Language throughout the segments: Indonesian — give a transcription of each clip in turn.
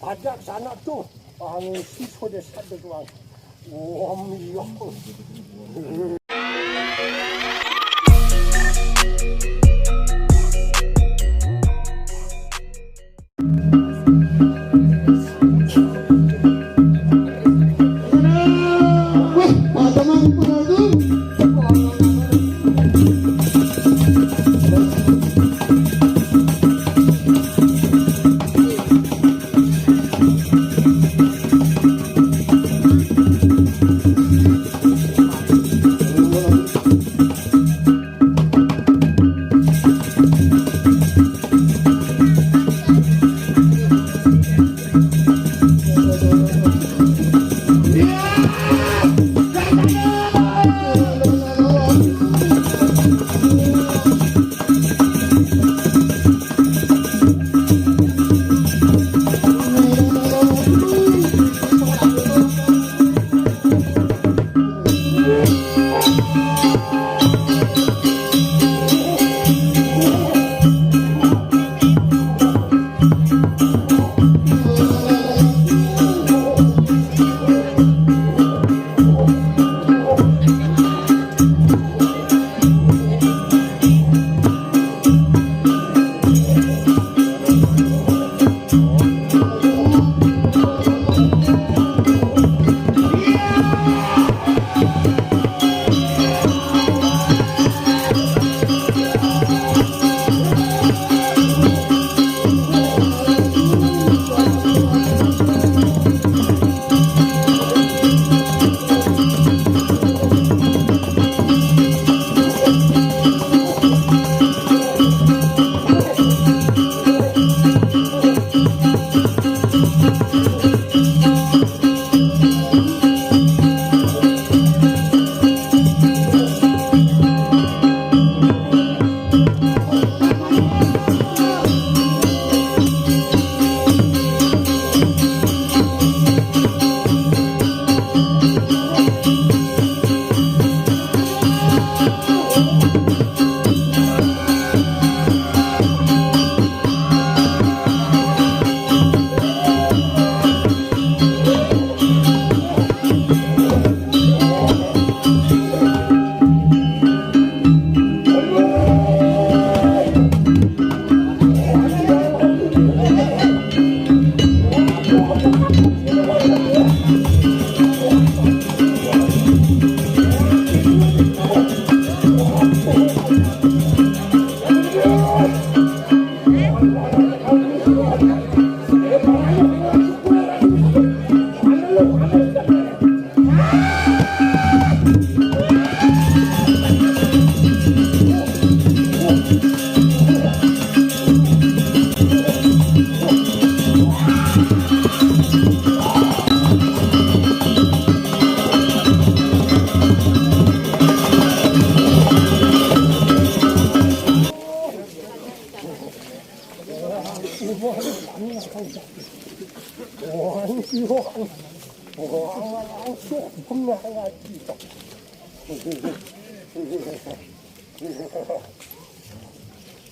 Ada sana tuh, ang siswa desa doang. Wah, iya.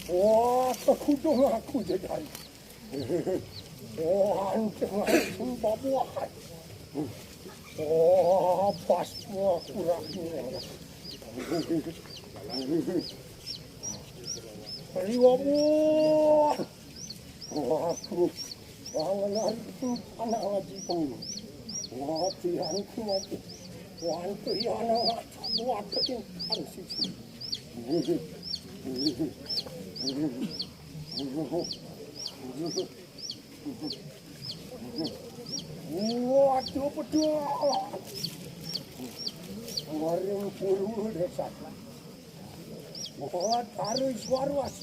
Wah, terkudung aku jadi. Wah, anjing babuan. Wah, pas semua kurangnya. Riwamu. Wah, aku bangun hari itu anak ngaji pun. Wah, Tuhan ku mati. Wah, Tuhan anak buat ketinggalan sisi. Waduh, betul. Waring puluh desa. Wah, taruh warwas.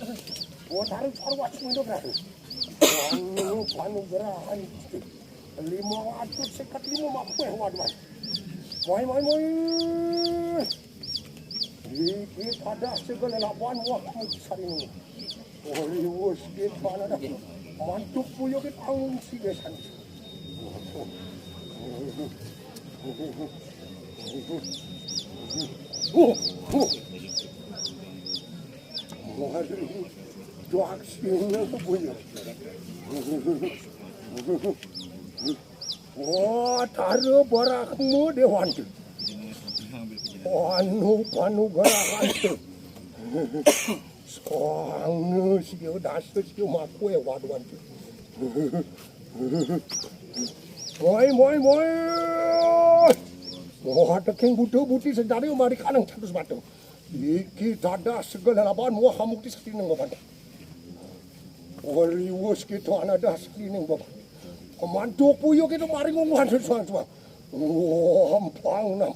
Wah, taruh warwas mundur dah. Wah, panugerahan. 500 sekat 5 mapeh waduh. Moi. Dikit ada segala lapan waktu besar ini. Oliwus kita mana dah. Mantuk puyo kita angin si desan. Waduh, doak sini tu puyo. Oh, tara barakmu dewan tu. Panu garakan tu. Soang siu dasar siu maku waduan tu. Moi. Wah, teking buti sejari mari kanang catus batu. Iki dada segala laban muah hamuk di sakti neng bapak. Wariwus kita anada sakti neng bapak. Kemantuk puyo kita mari ngumuhan sesuatu. Ampang nam.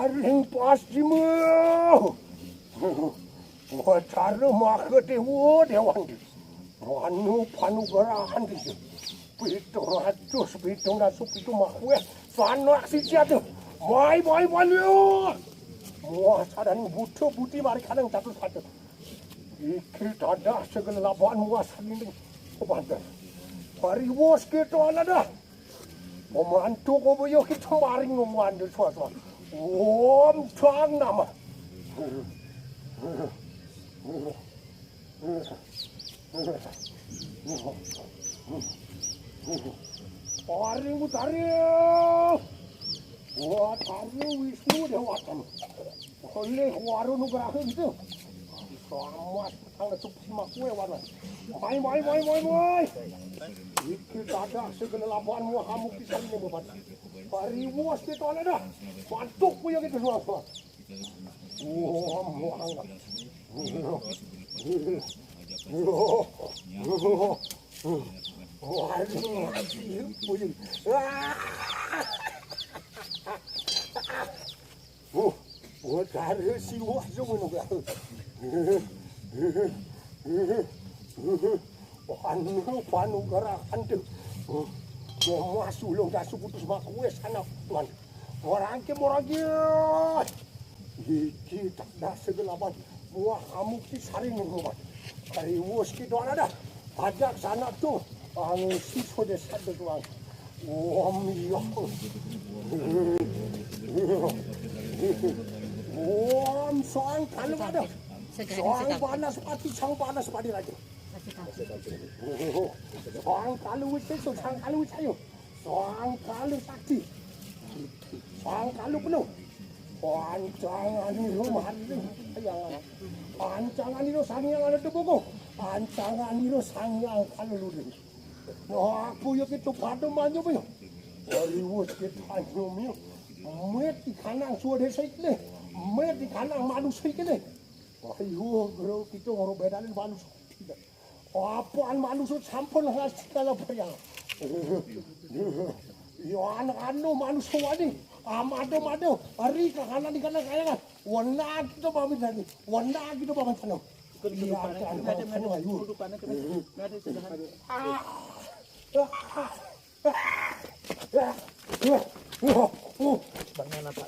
Ring pasti mu. Cara mak dewan. Panu gerakan tu. Pitung ratus itu makwe. Vanak si tu. Mai lu. Muah sadan butuh buti mari kadang catus satu. Iki dada segala laban muah saling kebantan. Hari bos kita ada. Memantu koboyo kita mari ngumuan di suatu. Om cang nama. Paring utari. Wah, tahu Wisnu dewatan. Oleh warung nugraha itu. Selamat tang sepuh makwe warna. Mai. Iki dada segala labanmu hamuk pisan ni bapak. Pariwas kita ada. Mantuk punya kita semua. Cara siwa semua nugraha. Panu gerakan tu. Semua sulung dah putus makwe sana tuan. Orang ke moragi. Iki tak dah segelapan. Muah amuk si sari ngumpat. Hari wos ki tuan ada. Ajak sana tu. Angin si sode sade tuan. Iya. Soang kalau ada. Soang panas padi lagi. Soang kalau itu soang kalau sayu. Soang kalau sakti. Soang kalau penuh. Pancangan itu mati. Pancangan itu sangyang ada tu buku. Pancangan itu sangyang kalau ludu. Nah, aku yo kita padu maju punya. Hollywood kita hanyum yo. Met di kanang suara desa ini. Met di kanang manusia ini. Ayo, bro, kita ngoro bedain manusia. Apaan manusia sampun ngasih segala bayang. Yo anak-anak manusia wadi. Amado, hari ke kanan di kanan kaya kan. Warna kita bawa tadi. Warna kita bawa sana. Iya, ada ayo. Bagaimana Pak?